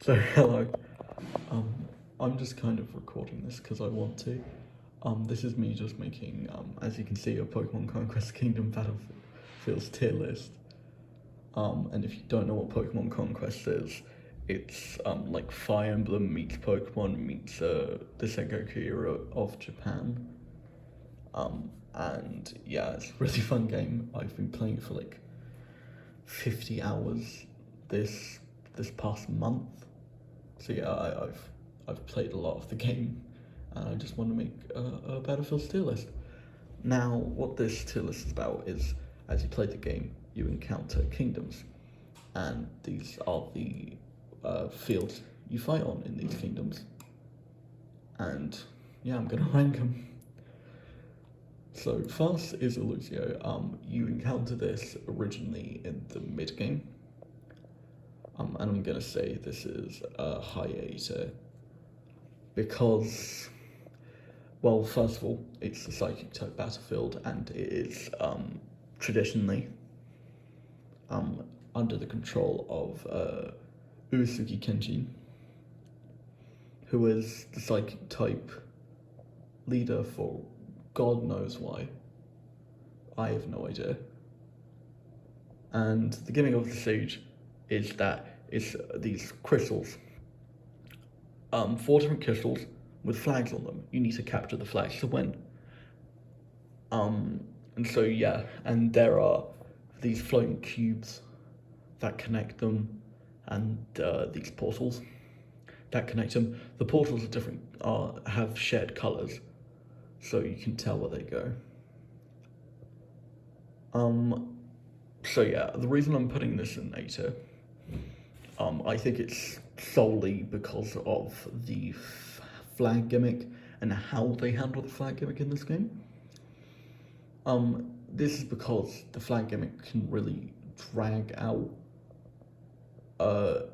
So hello, um, I'm just kind of recording this because I want to. This is me just making, as you can see, a Pokemon Conquest Kingdom Battlefield's tier list. And if you don't know what Pokemon Conquest is, it's like Fire Emblem meets Pokemon meets the Sengoku era of Japan. And yeah, it's a really fun game. I've been playing it for like 50 hours this past month. So yeah, I've played a lot of the game, and I just want to make a Battlefield tier list. Now, what this tier list is about is, as you play the game, you encounter kingdoms, and these are the fields you fight on in these kingdoms. And yeah, I'm gonna rank them. So first is Illusio. You encounter this originally in the mid game. And I'm gonna say this is a high A tier because, well, first of all, it's a psychic type battlefield, and it is traditionally under the control of Uesugi Kenshin, who is the psychic type leader for God knows why. I have no idea. And the gimmick of the stage is that it's these crystals. 4 different crystals with flags on them. You need to capture the flags to win. And so yeah, and there are these floating cubes that connect them, and these portals that connect them. The portals are different, have shared colours, so you can tell where they go. So yeah, the reason I'm putting this in A tier, I think it's solely because of the flag gimmick and how they handle the flag gimmick in this game. This is because the flag gimmick can really drag out a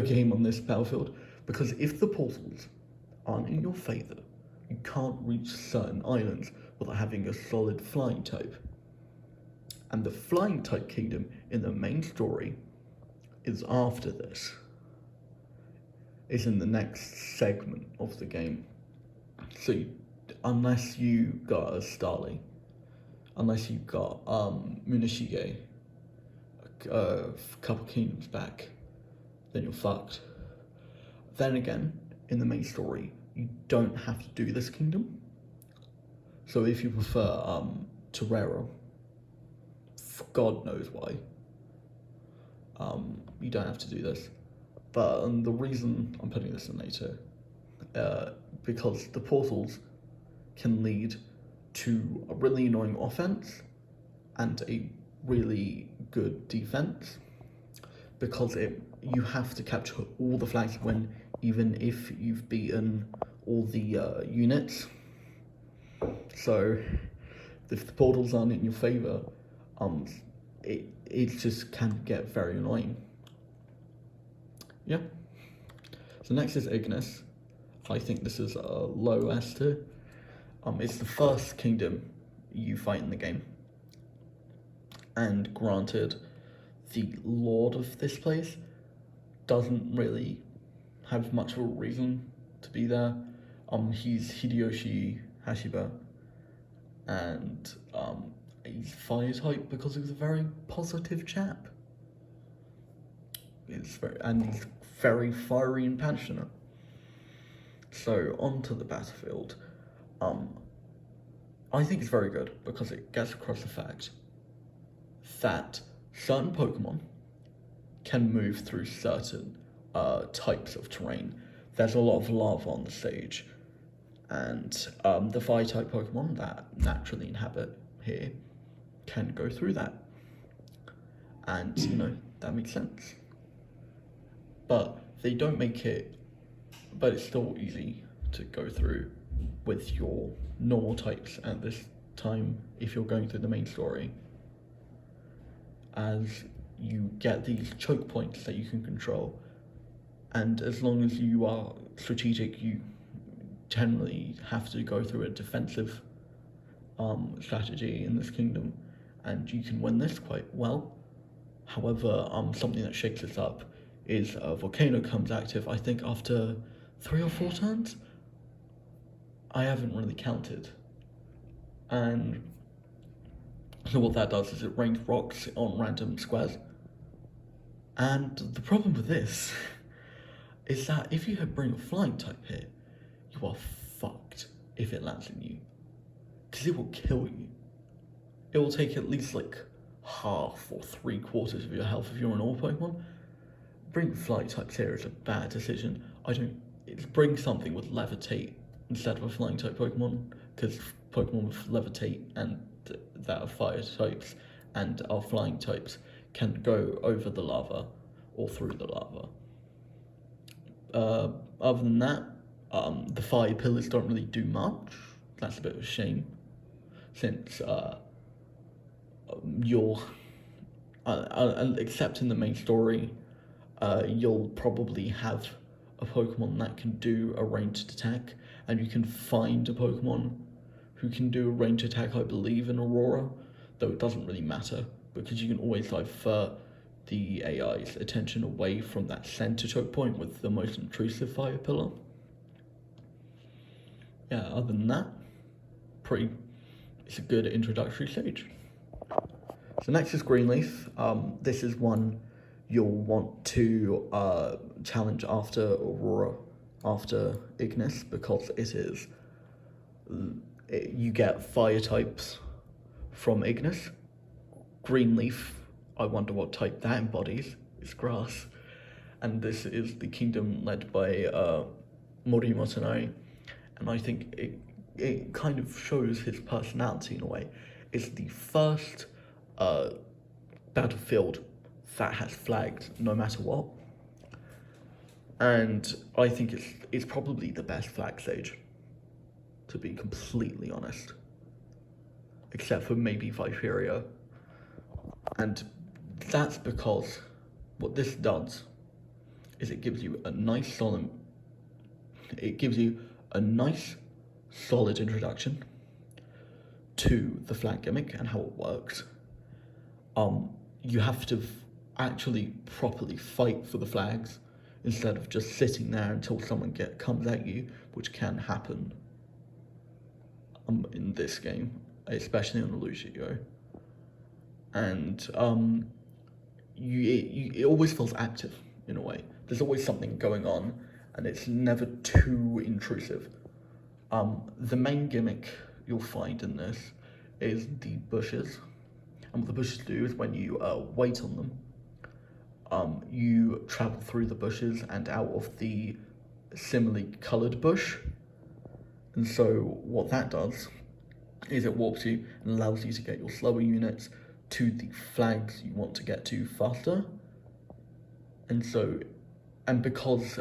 game on this battlefield, because if the portals aren't in your favour, you can't reach certain islands without having a solid flying type. And the flying type kingdom in the main story is after this. Is in the next segment of the game. So unless you got a Starly, unless you got Munashige a couple kingdoms back, then you're fucked. Then again, in the main story, you don't have to do this kingdom. So if you prefer Torero, for God knows why, you don't have to do this. But the reason I'm putting this in later, because the portals can lead to a really annoying offense and a really good defense, because you have to capture all the flags to win, even if you've beaten all the units. So if the portals aren't in your favour, it just can get very annoying. Yeah. So next is Ignis. I think this is a low S tier. It's the first kingdom you fight in the game. And granted, the lord of this place doesn't really have much of a reason to be there. He's Hideyoshi Hashiba, and he's fire type because he's a very positive chap. He's very fiery and passionate. So onto the battlefield. I think it's very good because it gets across the fact that certain Pokemon can move through certain types of terrain. There's a lot of lava on the stage, and the fire type Pokemon that naturally inhabit here can go through that. And that makes sense. But they don't make it, but it's still easy to go through with your normal types at this time if you're going through the main story, as you get these choke points that you can control, and as long as you are strategic, you generally have to go through a defensive strategy in this kingdom, and you can win this quite well. However, something that shakes this up is a volcano comes active, I think after 3 or 4 turns? I haven't really counted. And so what that does is it rains rocks on random squares. And the problem with this is that if you bring a flying type here, you are fucked if it lands in you. Because it will kill you. It will take at least like half or 3/4 of your health if you're an all Pokemon. Bring flying types here is a bad decision. It's bring something with levitate instead of a flying type Pokemon, because Pokemon with levitate and that are fire types and are flying types can go over the lava or through the lava. Other than that, the fire pillars don't really do much. That's a bit of a shame, since you'll, except in the main story, you'll probably have a Pokemon that can do a ranged attack, and you can find a Pokemon who can do a ranged attack, I believe, in Aurora, though it doesn't really matter, because you can always divert the AI's attention away from that center choke point with the most intrusive fire pillar. Yeah, other than that, it's a good introductory stage. So next is Greenleaf. This is one you'll want to challenge after Aurora, after Ignis, because you get fire types from Ignis. Greenleaf, I wonder what type that embodies. It's grass. And this is the kingdom led by Mori Motonari. And I think it kind of shows his personality in a way. It's the first battlefield that has flagged no matter what. And I think it's probably the best flag stage, to be completely honest. Except for maybe Viperia. And that's because what this does is it gives you a nice solid introduction to the flag gimmick and how it works. You have to actually properly fight for the flags instead of just sitting there until someone comes at you, which can happen in this game, especially on Lucio. And it always feels active in a way. There's always something going on, and it's never too intrusive. The main gimmick you'll find in this is the bushes. And what the bushes do is when you wait on them, you travel through the bushes and out of the similarly coloured bush. And so what that does is it warps you and allows you to get your slower units to the flags you want to get to faster. And because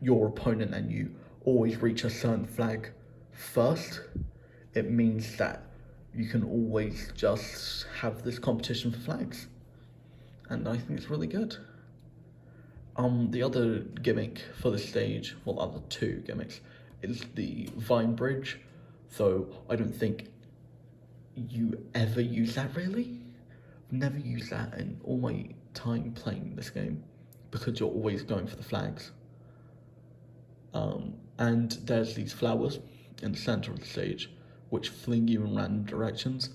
your opponent and you always reach a certain flag first, it means that you can always just have this competition for flags. And I think it's really good. The other gimmick for the stage, well, other two gimmicks, is the Vine Bridge. So I don't think you ever use that really. I've never used that in all my time playing this game, because you're always going for the flags. And there's these flowers in the center of the stage, which fling you in random directions.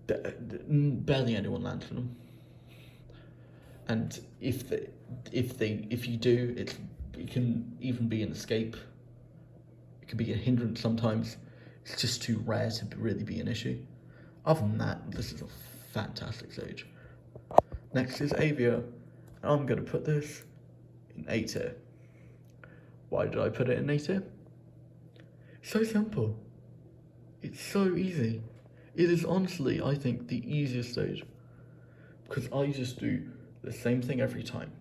Barely anyone lands in them. And if you do, it can even be an escape. It can be a hindrance sometimes. It's just too rare to really be an issue. Other than that, this is a fantastic stage. Next is Avia. I'm going to put this in A tier. Why did I put it in A tier? It's so simple. It's so easy. It is honestly, I think, the easiest stage, because I just do the same thing every time.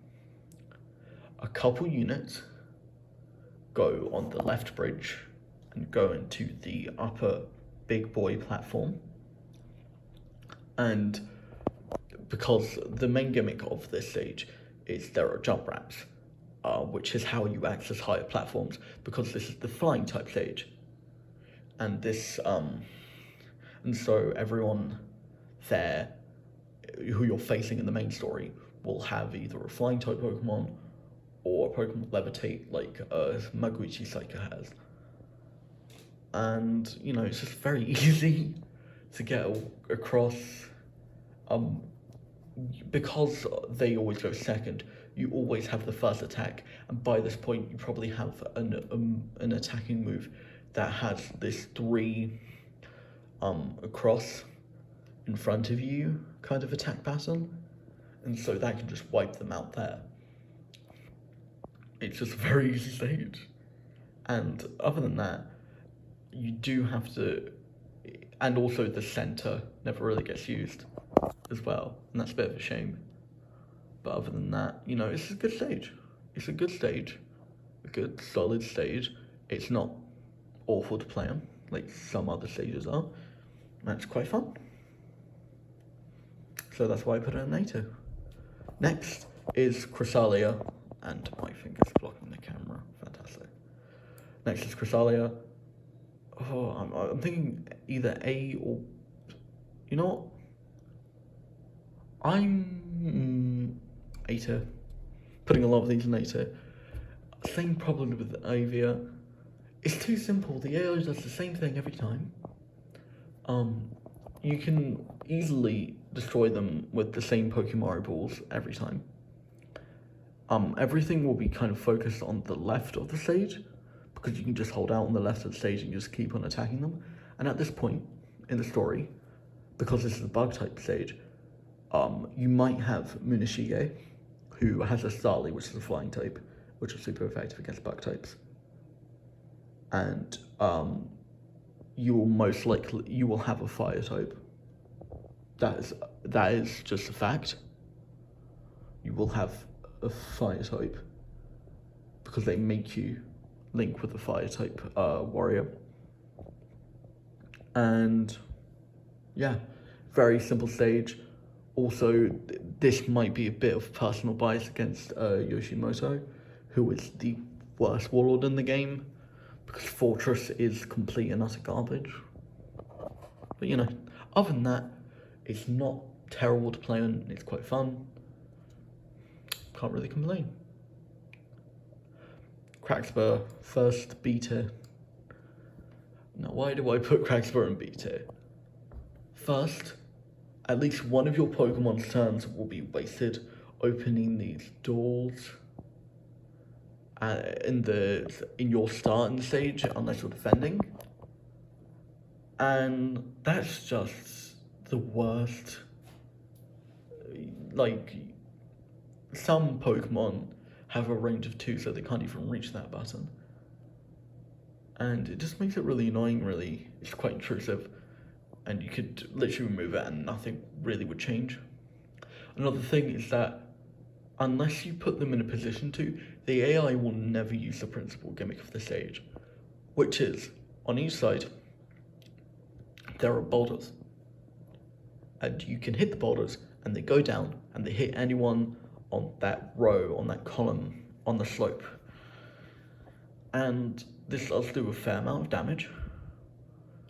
A couple units go on the left bridge and go into the upper big boy platform. And because the main gimmick of this stage is there are jump ramps, which is how you access higher platforms, because this is the flying type stage. And and so everyone there who you're facing in the main story will have either a flying type Pokemon or a Pokemon levitate like Maguichi Psycho has. And, it's just very easy to get across. Because they always go second, you always have the first attack, and by this point you probably have an attacking move that has this 3 across in front of you kind of attack pattern, and so that can just wipe them out there. It's just a very easy stage. And other than that, you do have to, and also the center never really gets used as well, and that's a bit of a shame. But other than that, it's a good stage. It's a good stage, a good solid stage. It's not awful to play on like some other stages are. That's quite fun. So that's why I put it in A2. Next is Chrysalia, and my finger's blocking the camera. Fantastic. Next is Chrysalia. Oh, I'm thinking either A or, you know what? I'm A2. Putting a lot of these in A2. Same problem with Avia. It's too simple. The AI does the same thing every time. You can easily destroy them with the same Pokemon balls every time. Everything will be kind of focused on the left of the stage, because you can just hold out on the left of the stage and just keep on attacking them. And at this point in the story, because this is a bug type stage, you might have Munishige, who has a Starly, which is a flying type, which is super effective against bug types. And you will have a fire type. That is just a fact. You will have a fire type because they make you link with a fire type warrior. And yeah, very simple stage. Also, this might be a bit of personal bias against Yoshimoto, who is the worst warlord in the game, because Fortress is complete and utter garbage. But other than that, it's not terrible to play on, it's quite fun. Can't really complain. Crackspur, first B tier. Now, why do I put Crackspur in B tier? First, at least one of your Pokemon's turns will be wasted opening these doors in your starting stage unless you're defending, and that's just the worst. Like, some Pokemon have a range of 2, so they can't even reach that button, and it just makes it really annoying. Really, it's quite intrusive, and you could literally remove it and nothing really would change. Another thing is that unless you put them in a position to, the AI will never use the principal gimmick of the stage, which is, on each side, there are boulders. And you can hit the boulders, and they go down, and they hit anyone on that row, on that column, on the slope. And this does do a fair amount of damage.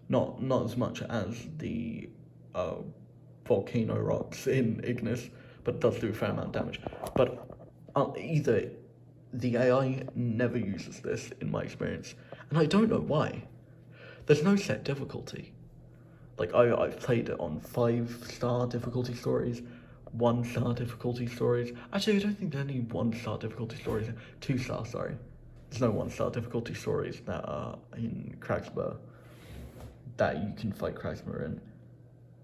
Not as much as the volcano rocks in Ignis, but it does do a fair amount of damage. But either the AI never uses this, in my experience, and I don't know why. There's no set difficulty. Like, I've played it on 5-star difficulty stories, 1-star difficulty stories. Actually, I don't think there's any 1-star difficulty stories. 2-star, sorry. There's no 1-star difficulty stories that are in Crackspur that you can fight Crackspur in.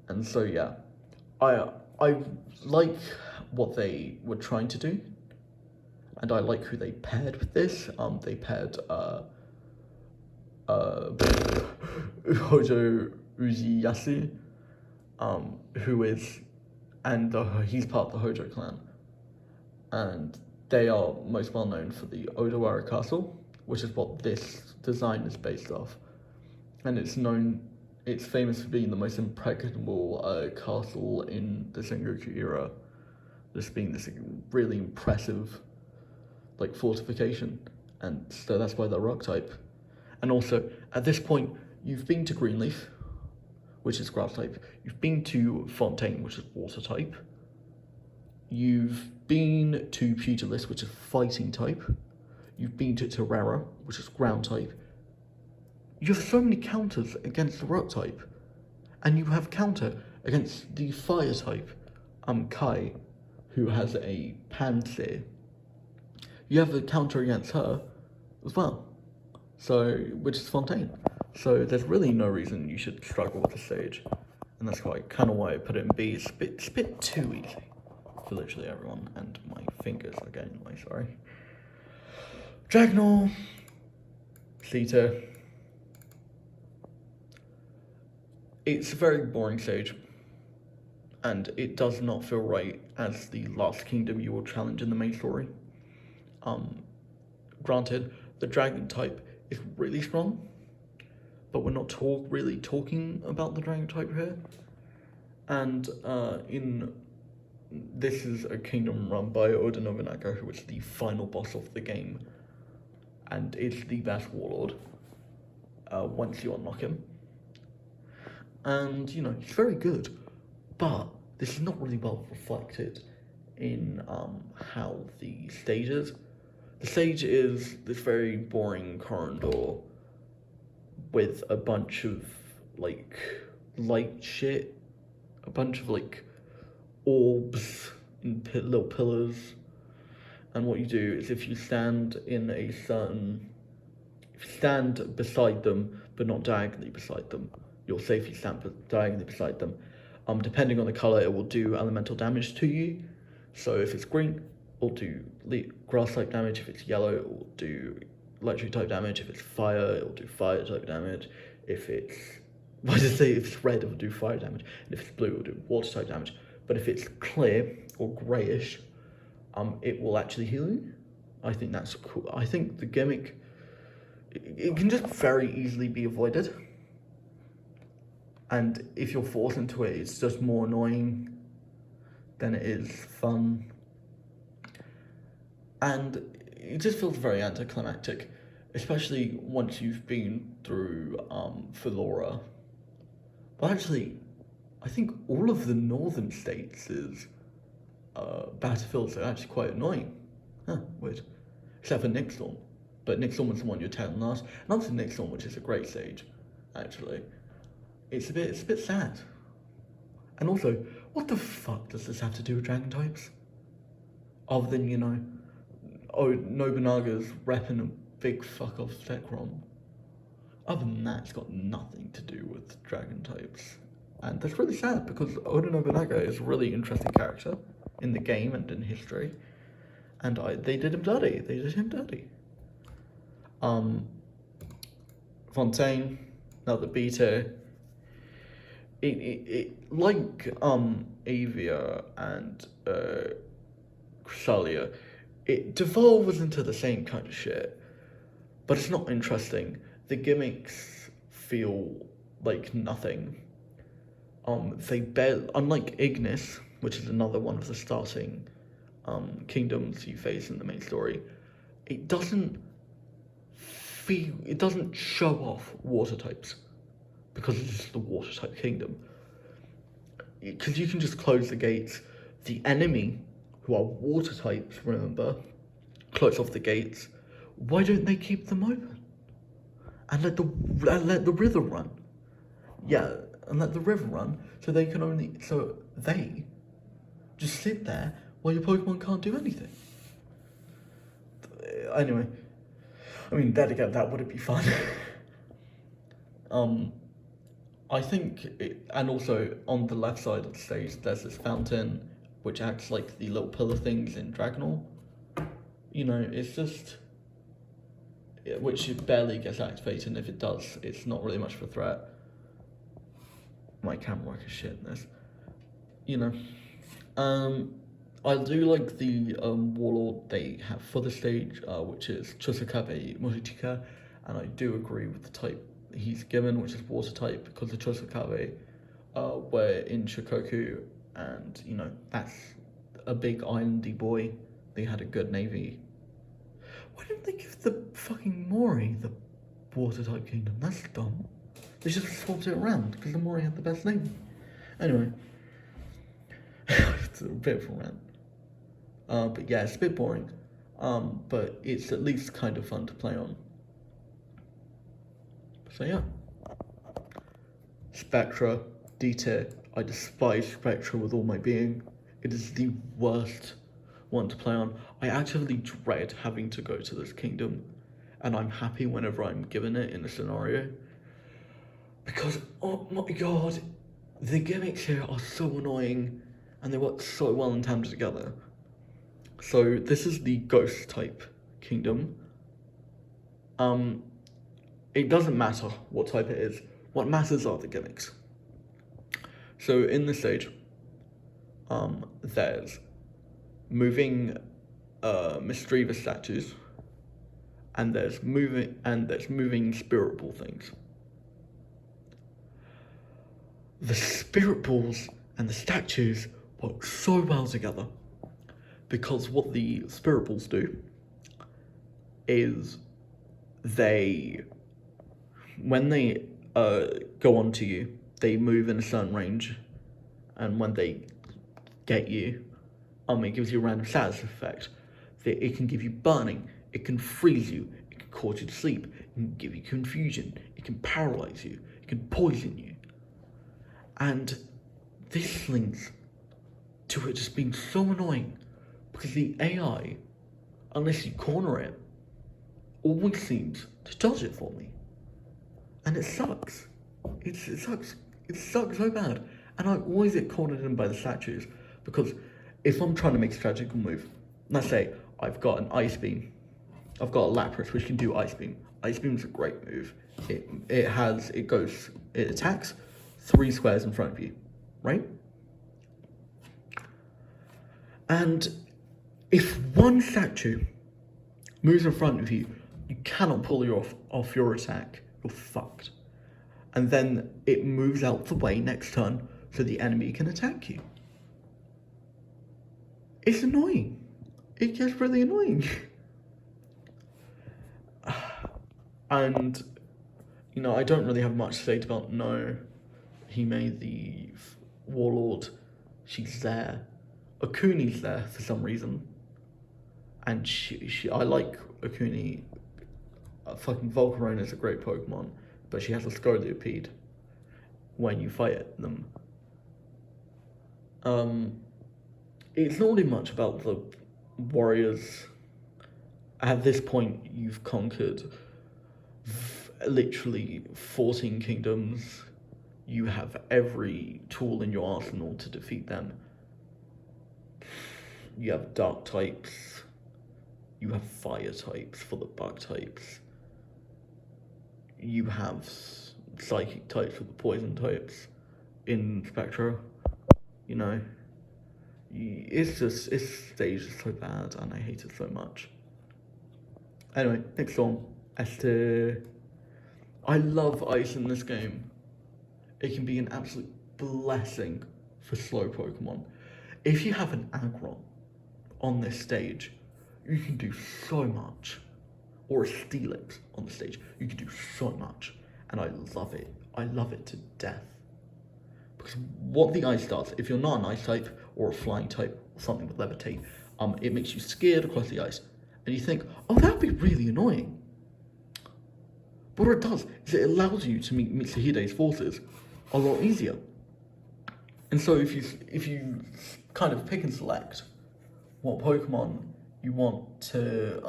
And so, yeah, I like what they were trying to do, and I like who they paired with this. They paired Hojo Ujiyasu, who is, and he's part of the Hojo clan, and they are most well known for the Odawara Castle, which is what this design is based off, and it's famous for being the most impregnable castle in the Sengoku era, this being this really impressive fortification, and so that's why they're rock type. And also, at this point, you've been to Greenleaf, which is grass type, you've been to Fontaine, which is water type, you've been to Pugilist, which is fighting type. You've been to Terrera, which is ground type. You have so many counters against the rock type. And you have counter against the fire type, Kai, who has a Pansear. You have a counter against her as well. So, which is Fontaine. So there's really no reason you should struggle with the stage. And that's kind of why I put it in B. It's a bit too easy for literally everyone. And my fingers are getting in the way, sorry. Dragnor, Theta. It's a very boring stage. And it does not feel right as the last kingdom you will challenge in the main story. Granted, the dragon type is really strong, but we're not really talking about the dragon type here. And this is a kingdom run by Oda Nobunaga, who is the final boss of the game, and is the best warlord once you unlock him. And, you know, he's very good, but this is not really well reflected in how the stage is. The stage is this very boring corridor with a bunch of, like, light shit, a bunch of, like, orbs and little pillars. And what you do is if you stand beside them, but not diagonally beside them, you'll safely stand diagonally beside them. Depending on the color, it will do elemental damage to you. So if it's green, it'll do grass type damage. If it's yellow, it will do electric type damage. If it's fire, it will do fire type damage. If it's if it's red, it will do fire damage. And if it's blue, it will do water type damage. But if it's clear or greyish, it will actually heal you. I think that's cool. I think the gimmick, it can just very easily be avoided. And if you're forced into it, it's just more annoying than it is fun. And it just feels very anticlimactic, especially once you've been through Philora. But actually, I think all of the northern states' battlefields are actually quite annoying. Huh, weird. Except for Nixstorm. But Nixstorm is the one you're telling last. And also Nixstorm, which is a great stage, actually. It's a bit sad. And also, what the fuck does this have to do with dragon types? Other than, you know, Nobunaga's repping a big fuck off Zekrom. Other than that, it's got nothing to do with dragon types. And that's really sad because Oda Nobunaga is a really interesting character in the game and in history. And they did him dirty. Fontaine, another beta. It like Avia and Chrysalia, it devolves into the same kind of shit, but it's not interesting. The gimmicks feel like nothing. Unlike Ignis, which is another one of the starting kingdoms you face in the main story, it doesn't show off water types. Because it's the water type kingdom. Because you can just close the gates. The enemy, who are water types, remember, close off the gates. Why don't they keep them open? And let the river run. Yeah, and let the river run so they just sit there while your Pokemon can't do anything. Anyway, I mean, that wouldn't be fun. I think, and also on the left side of the stage, there's this fountain, which acts like the little pillar things in Dragonor. You know, it's just, which it barely gets activated, and if it does, it's not really much of a threat. My camerawork is shit in this. You know, I do like the warlord they have for the stage, which is Chosakabe Mochichika, and I do agree with the type he's given, which is water type, because the Chosakabe were in Shikoku, and, you know, that's a big islandy boy. They had a good navy. Why didn't they give the fucking Mori the water type kingdom? That's dumb. They should have swapped it around, because the Mori had the best navy. Anyway, it's a bit of a rant. But yeah, it's a bit boring. But it's at least kind of fun to play on. So yeah. Spectra, D-tier. I despise Spectra with all my being. It is the worst one to play on. I actively dread having to go to this kingdom, and I'm happy whenever I'm given it in a scenario. Because, oh my god, the gimmicks here are so annoying, and they work so well in tandem together. So this is the ghost type kingdom. It doesn't matter what type it is. What matters are the gimmicks. So in this stage, there's moving mischievous statues, and there's moving spirit ball things. The spirit balls and the statues work so well together, because what the spirit balls do is when they go onto you, they move in a certain range, and when they get you, it gives you a random status effect. It can give you burning, it can freeze you, it can cause you to sleep, it can give you confusion, it can paralyze you, it can poison you. And this links to it just being so annoying, because the AI, unless you corner it, always seems to dodge it for me. And it sucks. It sucks. It sucks so bad. And I always get cornered in by the statues, because if I'm trying to make a strategical move, let's say I've got an ice beam, I've got a Lapras which can do ice beam. Ice beam is a great move. It attacks 3 squares in front of you, right? And if one statue moves in front of you, you cannot pull you off your attack. You're fucked. And then it moves out the way next turn so the enemy can attack you. It's annoying. It gets really annoying. And, I don't really have much to say about No. Hime, the warlord, she's there. Akuni's there for some reason. And I like Akuni. Fucking Volcarona is a great Pokemon, but she has a Scolipede when you fight them. It's not really much about the warriors. At this point, you've conquered literally 14 kingdoms. You have every tool in your arsenal to defeat them. You have dark types. You have fire types for the bug types. You have psychic types for the poison types in Spectra. This stage is so bad, and I hate it so much. Anyway, next on, Esther. I love ice in this game. It can be an absolute blessing for slow Pokemon. If you have an Aggron on this stage, you can do so much. Or a Steelix on the stage, you can do so much. And I love it. I love it to death. Because what the ice does, if you're not an ice type, or a flying type, or something with levitate, it makes you scared across the ice. And you think, oh, that'd be really annoying. But what it does is it allows you to meet Mitsuhide's forces a lot easier. And so if you kind of pick and select what Pokemon you want to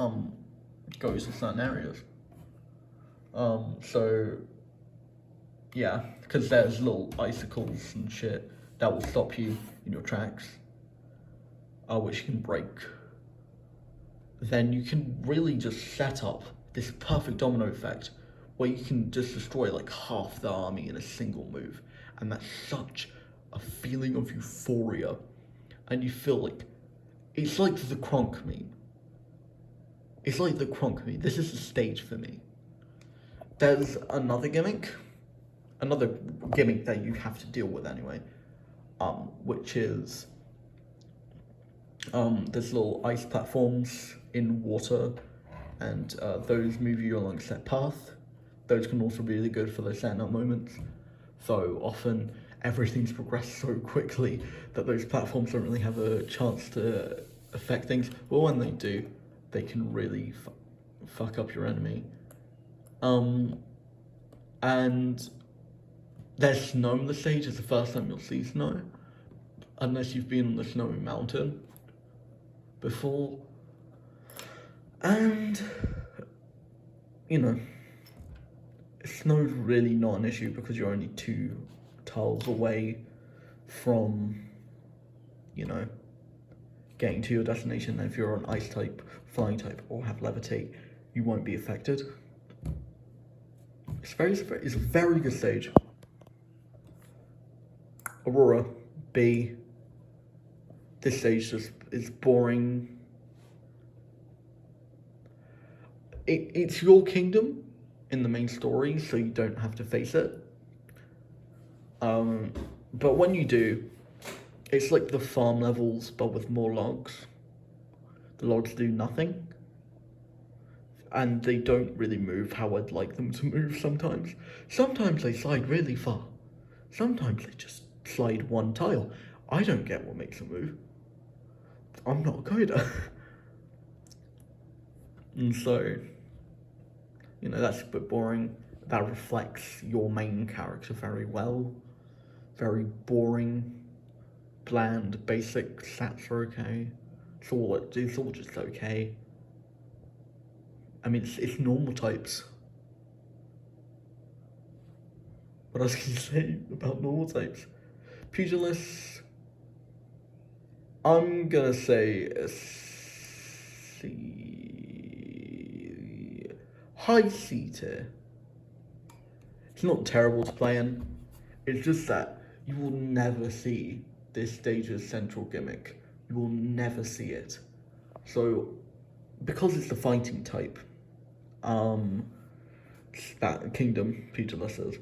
go to certain areas. So yeah, because there's little icicles and shit that will stop you in your tracks, which you can break. Then you can really just set up this perfect domino effect where you can just destroy like half the army in a single move, and that's such a feeling of euphoria, and you feel like it's like the Kronk meme. It's like the Kronk meme. This is the stage for me. There's another gimmick that you have to deal with anyway, which is there's little ice platforms in water, and those move you along a set path. Those can also be really good for those stand-up moments. So often everything's progressed so quickly that those platforms don't really have a chance to affect things, but when they do, they can really fuck up your enemy. And there's snow on the stage. It's the first time you'll see snow, unless you've been on the snowy mountain before. And, you know, snow's really not an issue because you're only 2 tiles away from, you know, getting to your destination. And if you're on ice type, flying type, or have levitate, you won't be affected. It's a very good stage. Aurora, B. This stage just is boring. It's your kingdom in the main story, so you don't have to face it. But when you do, it's like the farm levels, but with more logs. The logs do nothing. And they don't really move how I'd like them to move sometimes. Sometimes they slide really far. Sometimes they just slide 1 tile. I don't get what makes them move. I'm not a coder. And so, you know, that's a bit boring. That reflects your main character very well. Very boring, bland, basic stats are okay. It's all just okay. I mean, it's normal types. What else can you say about normal types? Pugilist, I'm gonna say a C, high C tier. It's not terrible to play in. It's just that you will never see this stage's central gimmick. You will never see it. So, because it's the fighting type, that kingdom Pugilist is,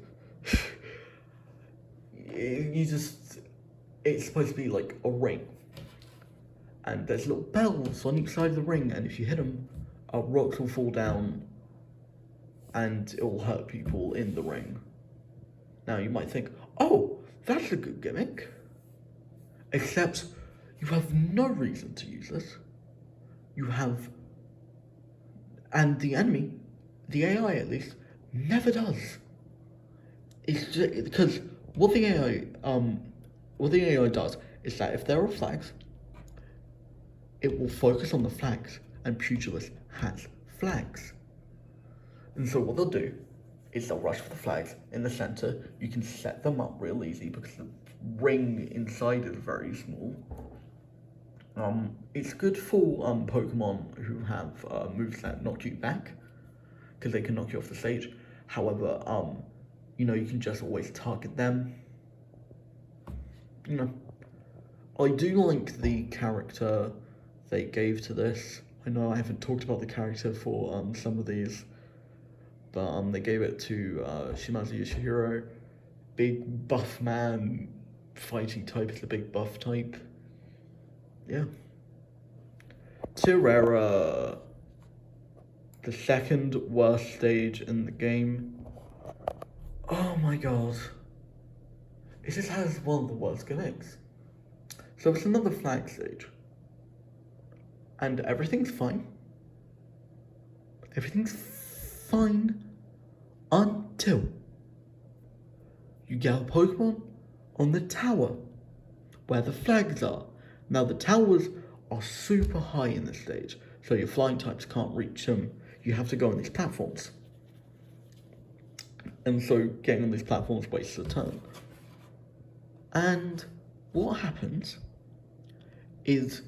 it's supposed to be like a ring. And there's little bells on each side of the ring, and if you hit them, rocks will fall down and it will hurt people in the ring. Now you might think, oh, that's a good gimmick. Except you have no reason to use this. And the enemy, the AI at least, never does. It's just because what the AI does is that if there are flags, it will focus on the flags, and Pugilist has flags. And so what they'll do is they'll rush for the flags in the center. You can set them up real easy because the ring inside is very small. It's good for Pokemon who have moves that knock you back, because they can knock you off the stage. However, you know, you can just always target them. You know, I do like the character they gave to this. I know I haven't talked about the character for some of these, but they gave it to Shimazu Yoshihiro. Big buff man, fighting type is the big buff type. Yeah. Terrera, the second worst stage in the game. Oh my god. It just has one of the worst gimmicks. So it's another flag stage. And everything's fine. Everything's fine until you get a Pokemon on the tower where the flags are. Now the towers are super high in this stage, so your flying types can't reach them. You have to go on these platforms. And so getting on these platforms wastes a turn. And what happens is,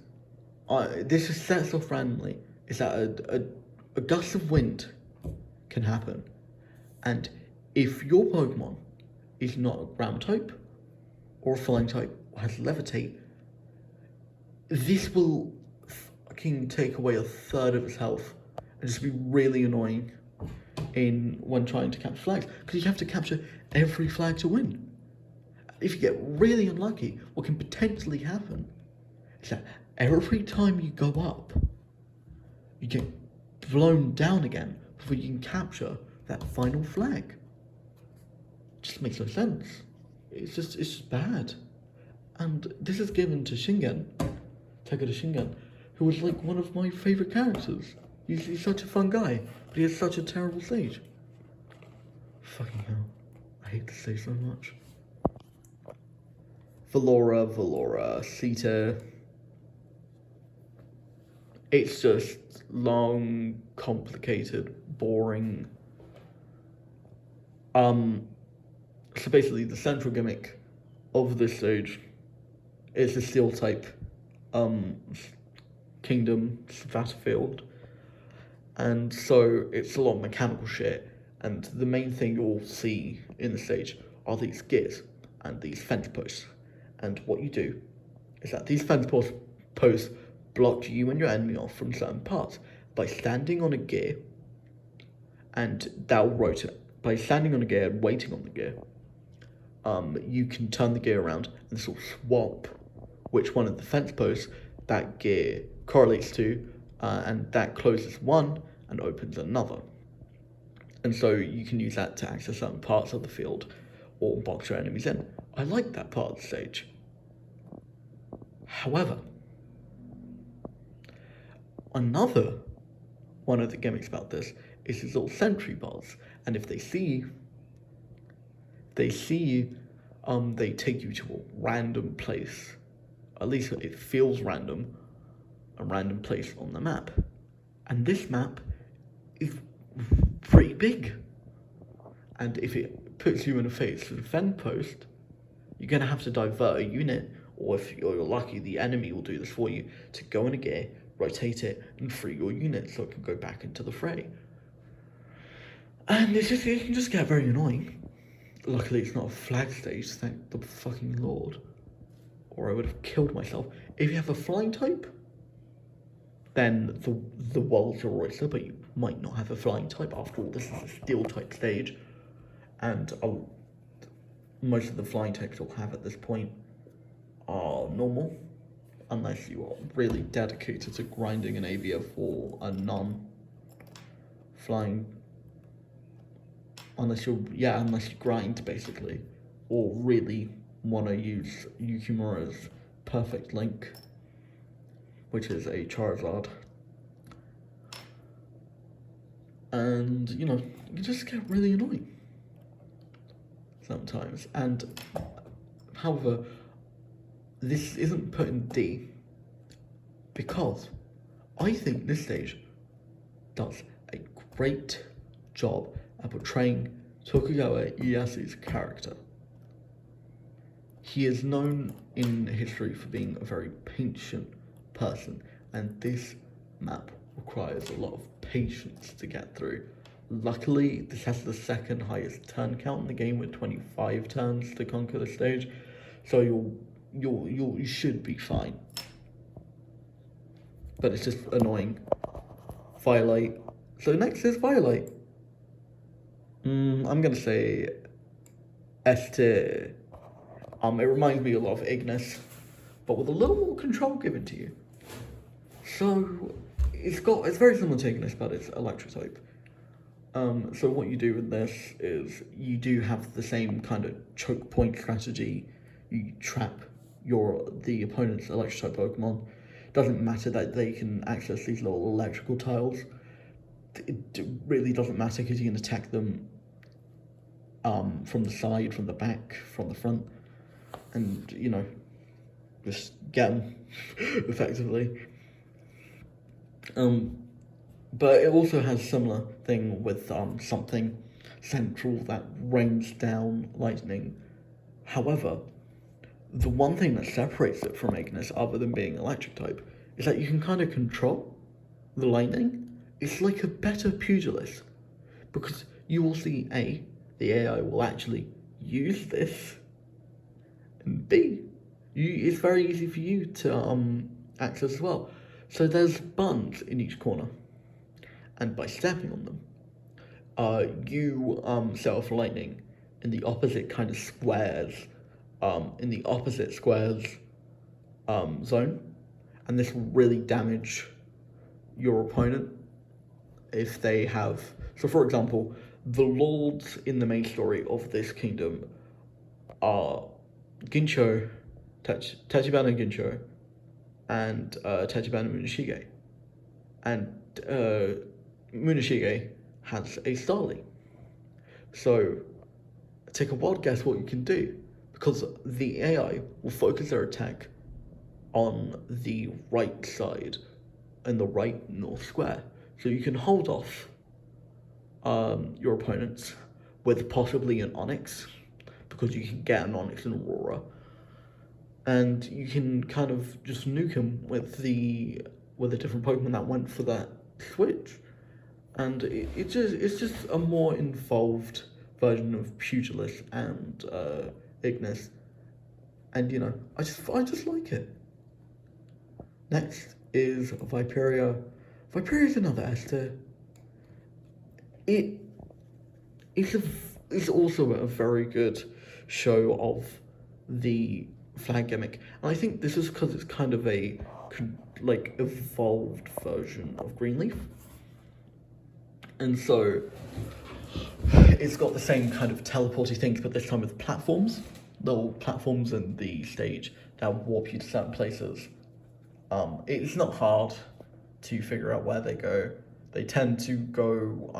this is sets off randomly, is that a gust of wind can happen. And if your Pokemon is not a ground type, or a flying type, or has levitate, this will fucking take away a third of its health and just be really annoying when trying to capture flags, because you have to capture every flag to win. If you get really unlucky, what can potentially happen is that every time you go up, you get blown down again before you can capture that final flag. It just makes no sense. It's just bad. And this is given to Shingen, Takeda Shingen, who was like one of my favourite characters. He's such a fun guy, but he has such a terrible stage. Fucking hell. I hate this stage so much. Valora, Sita. It's just long, complicated, boring. So basically the central gimmick of this stage is the steel type kingdom Svatofield. And so it's a lot of mechanical shit, and the main thing you'll see in the stage are these gears and these fence posts. And what you do is that these fence posts block you and your enemy off from certain parts by standing on a gear, and that'll rotate. By standing on a gear and waiting on the gear, you can turn the gear around and sort of swap which one of the fence posts that gear correlates to, and that closes one and opens another. And so you can use that to access certain parts of the field or box your enemies in. I like that part of the stage. However, another one of the gimmicks about this is these little sentry bars, and if they see you, they take you to a random place. At least it feels random, a random place on the map. And this map is pretty big. And if it puts you in a face with a fence post, you're going to have to divert a unit, or if you're lucky, the enemy will do this for you, to go in a gear, rotate it, and free your unit so it can go back into the fray. And it can just get very annoying. Luckily, it's not a flag stage, thank the fucking Lord. Or I would have killed myself. If you have a flying type, then the world's your oyster, but you might not have a flying type. After all, this is a steel type stage, and most of the flying types you'll have at this point are normal, unless you are really dedicated to grinding an AVF or a non-flying. Unless you grind, basically, or really want to use Yukimura's perfect link, which is a Charizard. And, you just get really annoying sometimes. And, however, this isn't put in D because I think this stage does a great job at portraying Tokugawa Ieyasu's character. He is known in history for being a very patient person, and this map requires a lot of patience to get through. Luckily, this has the second highest turn count in the game with 25 turns to conquer the stage, so you should be fine. But it's just annoying. Violate. So next is Violate. I'm gonna say S tier. It reminds me a lot of Ignis, but with a little more control given to you. So it's very similar to Ignis, but it's electric type. So what you do with this is you do have the same kind of choke point strategy. You trap the opponent's electric type Pokemon. Doesn't matter that they can access these little electrical tiles. It really doesn't matter because you can attack them from the side, from the back, from the front, and just get them effectively. But it also has a similar thing with something central that rains down lightning. However, the one thing that separates it from Ignis, other than being electric type, is that you can kind of control the lightning. It's like a better pugilist, because you will see A, the AI will actually use this, and B, it's very easy for you to access as well. So there's buttons in each corner, and by stepping on them, you set off lightning in the opposite kind of squares, zone, and this will really damage your opponent if they have. So, for example, the lords in the main story of this kingdom are Gincho, Tachibana Gincho, and Tachibana Muneshige. And Muneshige has a Starly. So take a wild guess what you can do, because the AI will focus their attack on the right side and the right north square. So you can hold off your opponents with possibly an Onyx, because you can get an Onyx and Aurora, and you can kind of just nuke him with the different Pokemon that went for that switch, and it's just a more involved version of Pugilist and Ignis, and you know, I just like it. Next is Viperia. Viperia is another S tier. It's also a very good show of the flag gimmick, and I think this is because it's kind of a like evolved version of Greenleaf, and so it's got the same kind of teleporty things, but this time with platforms, little platforms in the stage that warp you to certain places. It's not hard to figure out where they go. They tend to go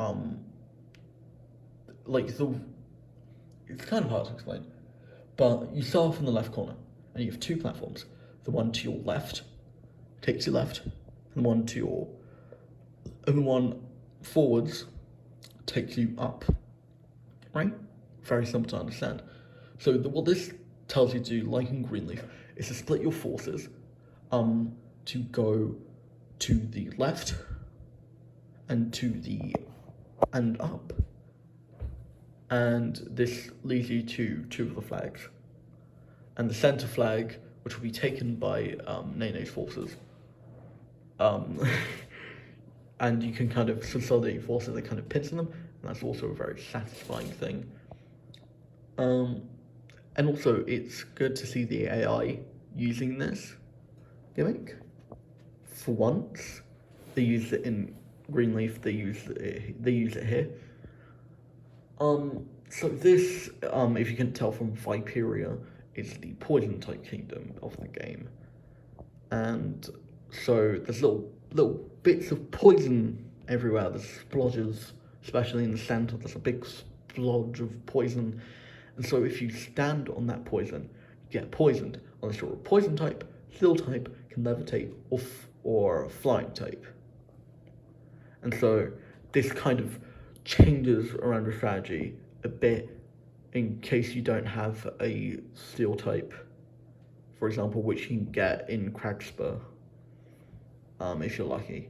it's kind of hard to explain, but you start off in the left corner and you have two platforms. The one to your left takes you left, and the one forwards takes you up. Right? Very simple to understand. So what this tells you to do, like in Greenleaf, is to split your forces to go to the left and up. And this leads you to two of the flags. And the center flag, which will be taken by Nene's forces. And you can kind of consolidate your forces and kind of pinch them, and that's also a very satisfying thing. And also, it's good to see the AI using this gimmick. For once, they used it in Greenleaf. They use it here. So this, if you can tell from Viperia, is the poison type kingdom of the game, and so there's little bits of poison everywhere. There's splodges, especially in the center. There's a big splodge of poison, and so if you stand on that poison, you get poisoned. Unless you're a poison type, steel type can levitate, or flying type, and so this kind of changes around the strategy a bit in case you don't have a steel type, for example, which you can get in Cragspur, if you're lucky.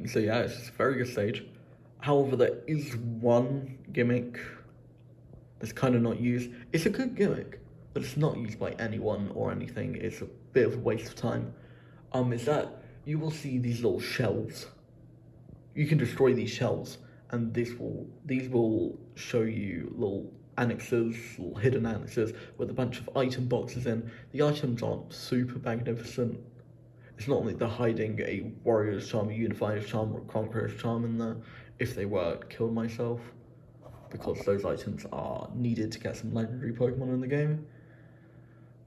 So yeah, it's a very good stage. However, there is one gimmick that's kind of not used. It's a good gimmick, but it's not used by anyone or anything. It's a bit of a waste of time. Is that you will see these little shelves. You can destroy these shelves, and these will show you little annexes, little hidden annexes with a bunch of item boxes in. The items aren't super magnificent. It's not like they're hiding a warrior's charm, a unifier's charm, or a conqueror's charm in there. If they were, I'd kill myself, because those items are needed to get some legendary Pokemon in the game,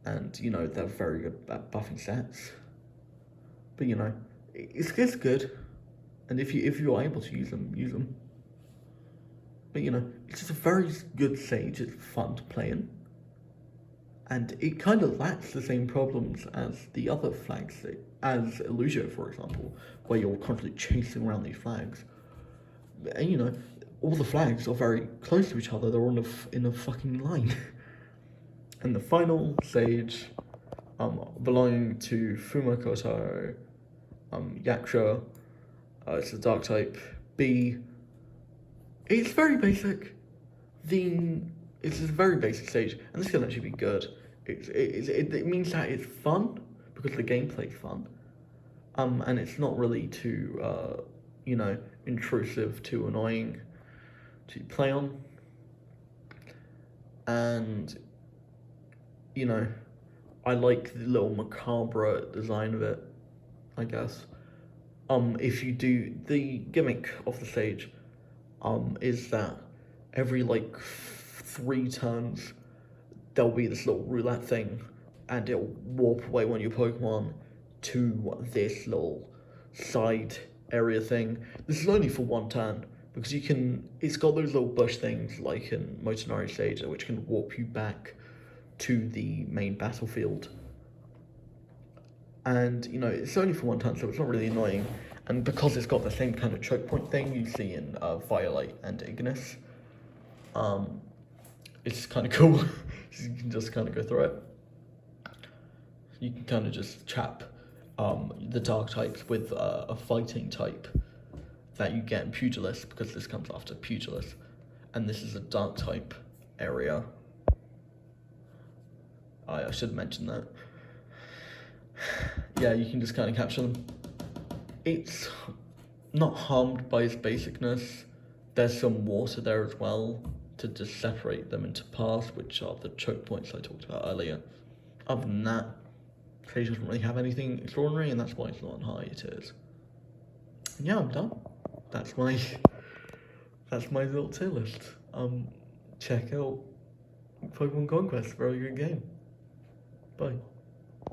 and you know they're very good at buffing stats. But you know, it's good. And if you are able to use them. But you know, it's just a very good stage. It's fun to play in, and it kind of lacks the same problems as the other flags, as Illusia, for example, where you're constantly chasing around these flags. And you know, all the flags are very close to each other. They're all in a fucking line. And the final stage, belonging to Fumakoto, Yaksha. It's a dark type B. It's very basic. It's a very basic stage, and this can actually be good. It means that it's fun because the gameplay's fun, and it's not really too intrusive, too annoying to play on, and you know, I like the little macabre design of it, I guess. If you do, the gimmick of the stage, is that every 3 turns, there'll be this little roulette thing, and it'll warp away one of your Pokemon to this little side area thing. This is only for one turn, because it's got those little bush things like in Motonari Stage, which can warp you back to the main battlefield. And, it's only for one turn, so it's not really annoying. And because it's got the same kind of choke point thing you see in Violet and Ignis, it's kind of cool. You can just kind of go through it. You can kind of just trap the dark types with a fighting type that you get in Pugilist, because this comes after Pugilist. And this is a dark type area. I should mention that. Yeah, you can just kind of capture them. It's not harmed by its basicness. There's some water there as well to just separate them into paths, which are the choke points I talked about earlier. Other than that, Sage doesn't really have anything extraordinary, and that's why it's not on high tiers. Yeah, I'm done. That's my little tier list. Check out Pokemon Conquest, very good game. Bye.